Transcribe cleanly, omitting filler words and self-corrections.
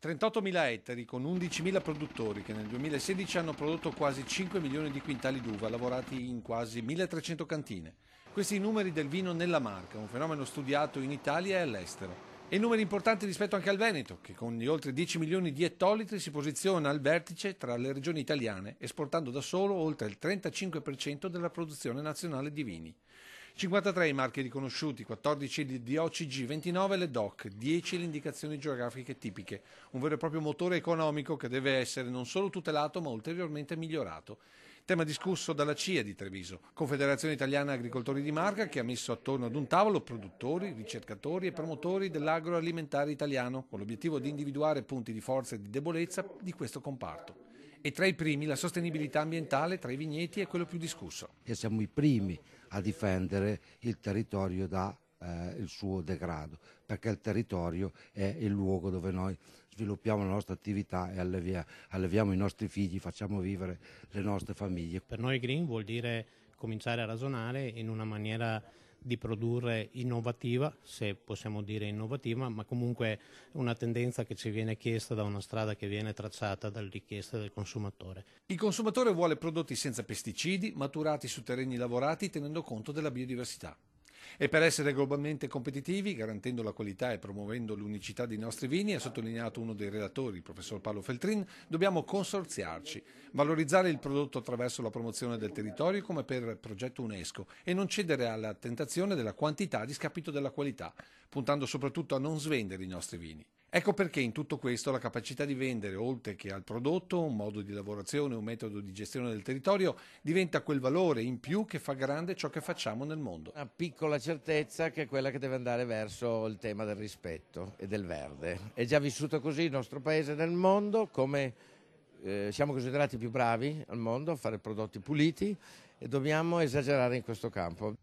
38.000 ettari con 11.000 produttori che nel 2016 hanno prodotto quasi 5 milioni di quintali d'uva lavorati in quasi 1.300 cantine. Questi i numeri del vino nella Marca, un fenomeno studiato in Italia e all'estero. E numeri importanti rispetto anche al Veneto, che con gli oltre 10 milioni di ettolitri si posiziona al vertice tra le regioni italiane, esportando da solo oltre il 35% della produzione nazionale di vini. 53 i marchi riconosciuti, 14 di OCG, 29 le DOC, 10 le indicazioni geografiche tipiche, un vero e proprio motore economico che deve essere non solo tutelato ma ulteriormente migliorato. Tema discusso dalla CIA di Treviso, Confederazione Italiana Agricoltori di Marca, che ha messo attorno ad un tavolo produttori, ricercatori e promotori dell'agroalimentare italiano, con l'obiettivo di individuare punti di forza e di debolezza di questo comparto. E tra i primi la sostenibilità ambientale tra i vigneti è quello più discusso. E siamo i primi a difendere il territorio da il suo degrado, perché il territorio è il luogo dove noi sviluppiamo la nostra attività e alleviamo i nostri figli, facciamo vivere le nostre famiglie. Per noi green vuol dire cominciare a ragionare in una maniera di produrre innovativa, se possiamo dire innovativa, ma comunque una tendenza che ci viene chiesta da una strada che viene tracciata dalle richieste del consumatore. Il consumatore vuole prodotti senza pesticidi, maturati su terreni lavorati tenendo conto della biodiversità. E per essere globalmente competitivi, garantendo la qualità e promuovendo l'unicità dei nostri vini, ha sottolineato uno dei relatori, il professor Paolo Feltrin, dobbiamo consorziarci, valorizzare il prodotto attraverso la promozione del territorio come per progetto UNESCO e non cedere alla tentazione della quantità a discapito della qualità, puntando soprattutto a non svendere i nostri vini. Ecco perché in tutto questo la capacità di vendere, oltre che al prodotto, un modo di lavorazione, un metodo di gestione del territorio, diventa quel valore in più che fa grande ciò che facciamo nel mondo. Una piccola certezza che è quella che deve andare verso il tema del rispetto e del verde. È già vissuto così il nostro paese nel mondo, come siamo considerati più bravi al mondo a fare prodotti puliti e dobbiamo esagerare in questo campo.